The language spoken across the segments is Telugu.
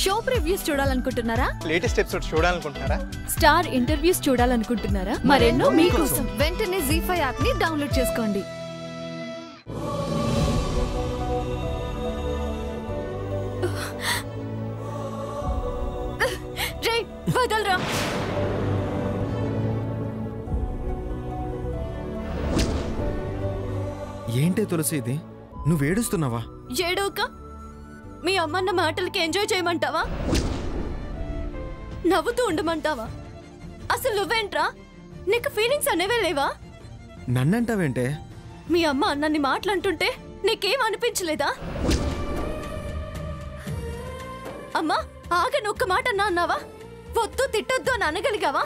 షో ప్రివ్యూస్ చూడాలనుకుంటున్నారా? లేటెస్ట్ ఎపిసోడ్స్ చూడాలనుకుంటున్నారా? స్టార్ ఇంటర్వ్యూస్ చూడాలనుకుంటున్నారా? మరెన్నో మీకోసం వెంటనే ZEE5 యాప్ ని డౌన్లోడ్ చేసుకోండి. రే వదలరా. ఏంటే తులసి ఇది? నువ్వు ఏడుస్తున్నావా? ఏడోక మీ అమ్మన్న మాటలకి ఎంజాయ్ చేయమంటావా? నవ్వుతూ ఉండమంటావా? అసలు నువ్వేంట్రా? నీకు ఫీలింగ్స్ అనేవే లేవా? నన్నంటావేంటే? మీ అమ్మ అన్నన్ని మాటలంటుంటే నీకేం అనిపించలేదా? అమ్మా ఆగని ఒక్క మాట అన్నా అన్నావా? వద్దు తిట్టొద్దు అని అనగలిగావా?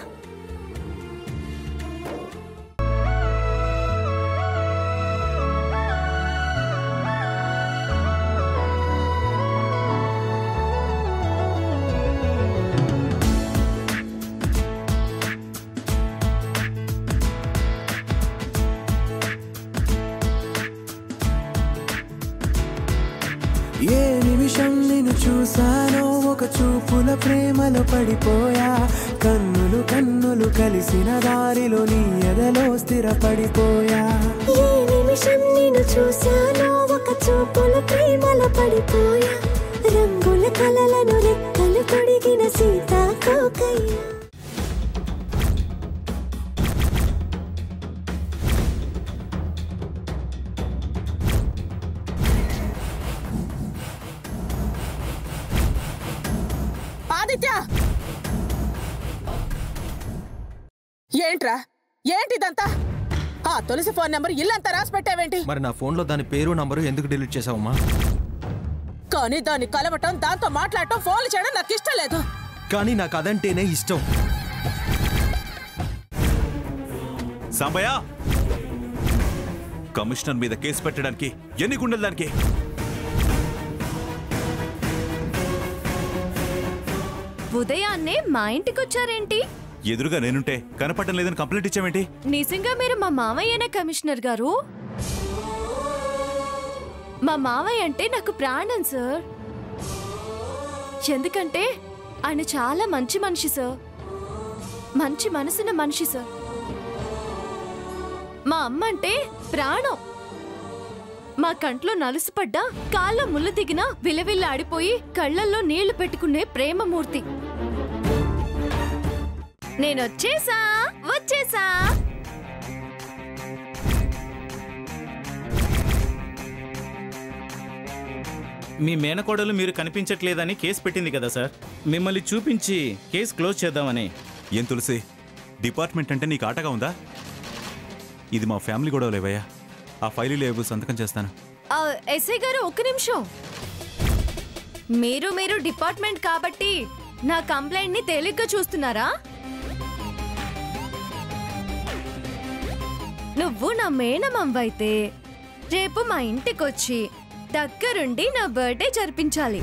ఏ నిమిషం నిన్ను చూసానో ఒక చూపుల ప్రేమలో పడిపోయా. కన్నులు కన్నులు కలిసిన దారిలో నీ ఎదలో స్థిరపడిపోయా. ఏ నిమిషం నిన్ను చూసానో ఒక చూపుల ప్రేమలో పడిపోయా. రంగుల కలలను రెక్కలు తొడిగిన సీతాకోకయ్య. ఏంట్రా ఏంటిదంతా? ఆ తులసి ఫోన్ నెంబర్ ఇల్లంతా రాసి పెట్టావేంటి? మరి నా ఫోన్లో దాని పేరు నంబరు ఎందుకు డిలీట్ చేసావమ్మా? కానీ దాన్ని కలవటం, దాంతో మాట్లాడటం, ఫోన్లు చేయడం నాకు ఇష్టం లేదు. కానీ నాకు అదంటేనే ఇష్టం. సాంబయ్య, కమిషనర్ మీద కేసు పెట్టడానికి ఎన్ని గుండెలు దానికి? ఉదయాన్నే మా ఇంటికొచ్చారేంటి? ఎదురుగా నేనుంటే కనపడడం లేదని కంప్లైంట్ ఇచ్చావేంటి? నిజంగా మీరు మా మావయ్యనే కమిషనర్ గారు? మా మావయ్య అంటే నాకు ప్రాణం సార్. ఎందుకంటే ఆయన చాలా మంచి మనిషి సార్, మంచి మనసున్న మనిషి సార్. మా అమ్మ అంటే ప్రాణం. మా కంట్లో నలుసుపడ్డా, కాళ్ళ ముళ్ళు దిగినా విలవిల్ల ఆడిపోయి కళ్ళల్లో నీళ్లు పెట్టుకునే ప్రేమమూర్తి. నేనొచ్చేసా వచ్చేసా. మీ మేనకోడలు మీరు కనిపించట్లేదని కేసు పెట్టింది కదా సార్, మిమ్మల్ని చూపించి కేసు క్లోజ్ చేద్దామని. ఏం తులసి, డిపార్ట్మెంట్ అంటే నీకు ఆటగా ఉందా? ఇది మా ఫ్యామిలీ గొడవ లేవయ్యా. ఆ ఫైలు లేవు, సంతకం చేస్తాను. ఎస్ఐ గారు ఒక్క నిమిషం. మీరు డిపార్ట్మెంట్ కాబట్టి నా కంప్లైంట్ ని తేలిగ్గా చూస్తున్నారా? నువ్వు నా మేనమావైతే రేపు మా ఇంటికొచ్చి దగ్గరుండి నా బర్త్డే జరిపించాలి.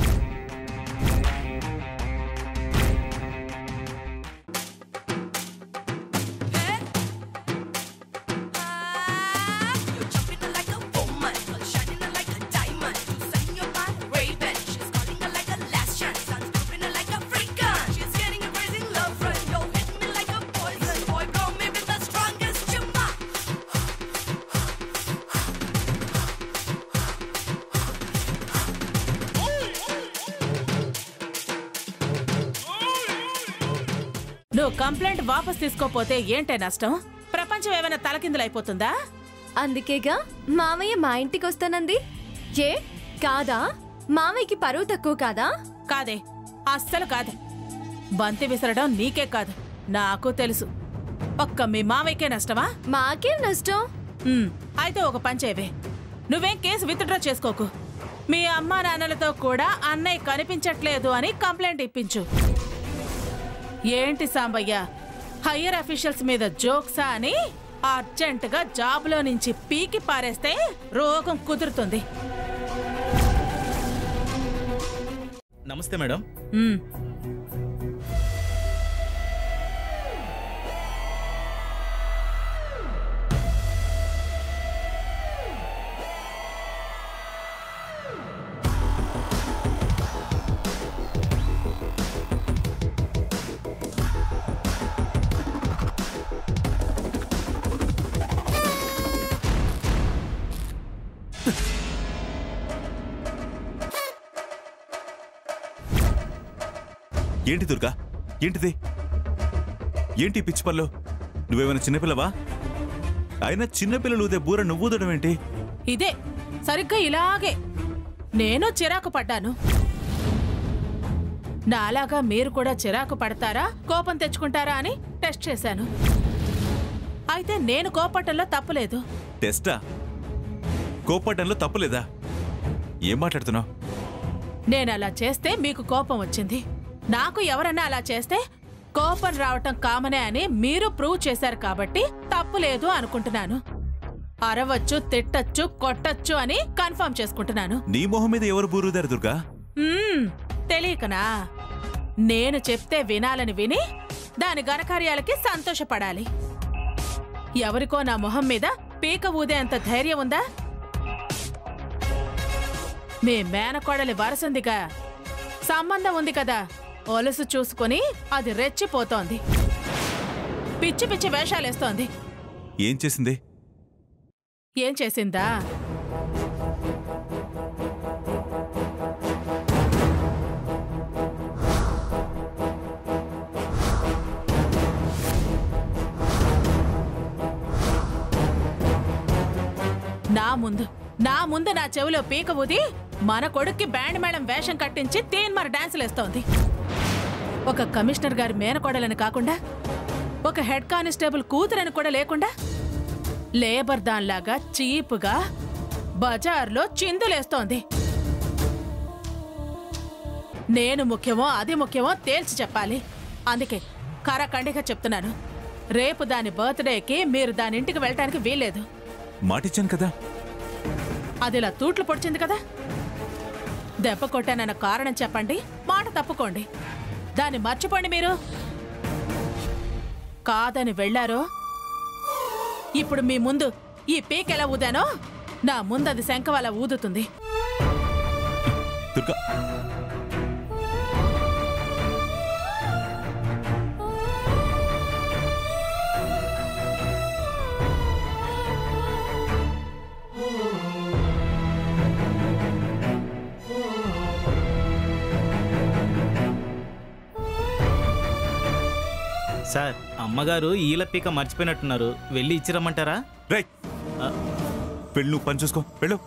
నువ్వు కంప్లైంట్ వాపస్ తీసుకోపోతే ఏంటే నష్టం? ప్రపంచం ఏమైనా తలకిందులైపోతుందా? అందుకేగా మామయ్య మా ఇంటికి వస్తానంది. ఏ కాదా? మామయ్యకి పరువు తక్కువ కాదా? కాదే, అస్సలు కాదు. బంతి విసరడం నీకే కాదు, నాకు తెలుసు. ఒక్క మీ మామయ్యకే నష్టమా? మాకేం నష్టం? అయితే ఒక పని చేయవే, నువ్వేం కేసు విత్డ్రా చేసుకోకు. మీ అమ్మా నాన్నలతో కూడా అన్నయ్య కనిపించట్లేదు అని కంప్లైంట్ ఇప్పించు. ఏంటి సాంబయ్య, హయ్యర్ అఫీషియల్స్ మీద జోక్సా అని అర్జెంటుగా జాబ్లో నుంచి పీకి పారేస్తే రోగం కుదురుతుంది. నమస్తే మేడం. ఏంటి దుర్గా? ఏంటిది? ఏంటి పిచ్చి పళ్ళు? నువ్వేమైనా చిన్నపిల్లవా? అయినా చిన్నపిల్లలు ఊదే బూర నువ్వుదడం ఏంటి? ఇదే సరిగ్గా ఇలాగే నేను చిరాకు పడ్డాను. నాలాగా మీరు కూడా చిరాకు పడతారా, కోపం తెచ్చుకుంటారా అని టెస్ట్ చేశాను. అయితే నేను కోపట్టంలో తప్పులేదు. టెస్టా? కోపడ్డంలో తప్పులేదా? ఏం మాట్లాడుతున్నావు? నేను అలా చేస్తే మీకు కోపం వచ్చింది. నాకు ఎవరన్నా అలా చేస్తే కోపం రావటం కామనే అని మీరు ప్రూవ్ చేశారు కాబట్టి తప్పులేదు అనుకుంటున్నాను. అరవచ్చు, తిట్టచ్చు, కొట్టచ్చు అని కన్ఫర్మ్ చేసుకుంటున్నాను. నీ మొహం మీద ఎవరు బూరుదారు దుర్గా? తెలియకనా? నేను చెప్తే వినాలని విని దాని ఘనకార్యాలకి సంతోషపడాలి. ఎవరికో నా మొహం మీద పీక ఊదే అంత ధైర్యం ఉందా? మీ మేనకోడలి వరసుందిగా, సంబంధం ఉంది కదా, ఒలుసు చూసుకుని అది రెచ్చిపోతోంది. పిచ్చి పిచ్చి వేషాలేస్తోంది. ఏం చేసింది? ఏం చేసిందా? నా ముందు నా చెవిలో పీక ఊది మన కొడుక్కి బ్యాండ్ మేళం వేషం కట్టించి తీన్మార్ డాన్సులేస్తోంది. ఒక కమిషనర్ గారి మేనకోడలని కాకుండా, ఒక హెడ్ కానిస్టేబుల్ కూతురని కూడా లేకుండా లేబర్ దాన్లాగా చీపుగా బజార్లో చిందులేస్తోంది. నేను ముఖ్యమో అది ముఖ్యమో తేల్చి చెప్పాలి. అందుకే కరకండిగా చెప్తున్నాను, రేపు దాని బర్త్డేకి మీరు దాని ఇంటికి వెళ్ళటానికి వీల్లేదు. మాటిచ్చాను కదా. అదిలా తూట్లు పొడిచింది కదా. దెబ్బ కొట్టానన్న కారణం చెప్పండి, మాట తప్పుకోండి. దాన్ని మర్చిపోండి. మీరు కాదని వెళ్లారో, ఇప్పుడు మీ ముందు ఈ పీక్ ఎలా ఊదానో నా ముందు అది శంఖవలా ఊదుతుంది. దుర్గా, సార్, అమ్మగారు ఈల పీక మర్చిపోయినట్టున్నారు, వెళ్ళి ఇచ్చిరమ్మంటారా? రైట్, వెళ్ళు, నువ్వు పని చూసుకో, వెళ్ళు.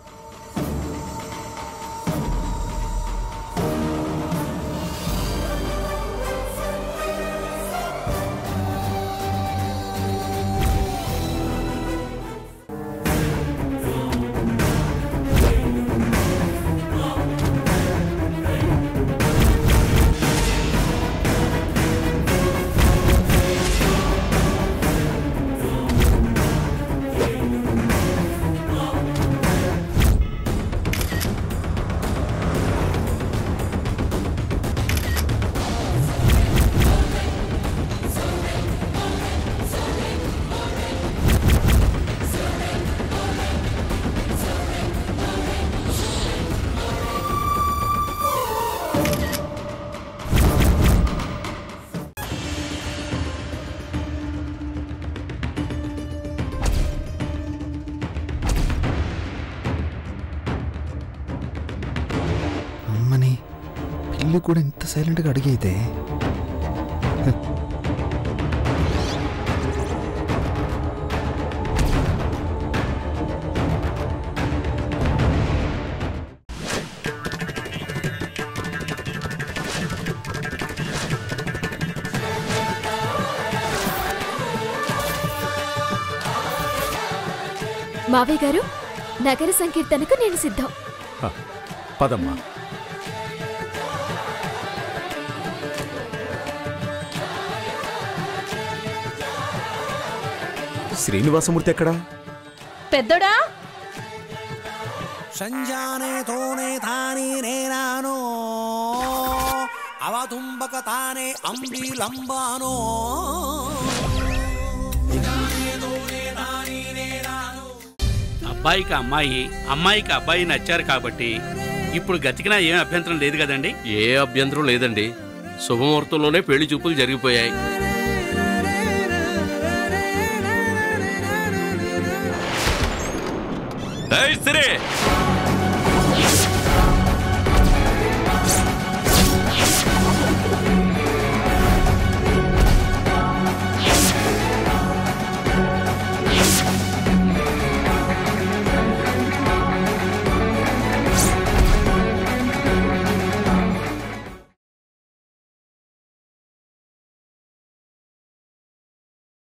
ఇల్లు కూడా ఇంత సైలెంట్గా అడిగైతే మావయ్య గారు, నగర సంకీర్తనకు నేను సిద్ధం. పదమ్మా. శ్రీనివాసమూర్తి ఎక్కడా? పెద్దోడా, సంజానే తోనే తానే నేనానో అవతుంబక తానే అంబిలంబానో. అబ్బాయికి అమ్మాయి, అమ్మాయికి అబ్బాయి నచ్చారు కాబట్టి ఇప్పుడు గతికినా ఏం అభ్యంతరం లేదు కదండి? ఏ అభ్యంతరం లేదండి. శుభముహూర్తంలోనే పెళ్లి చూపులు జరిగిపోయాయి. సరే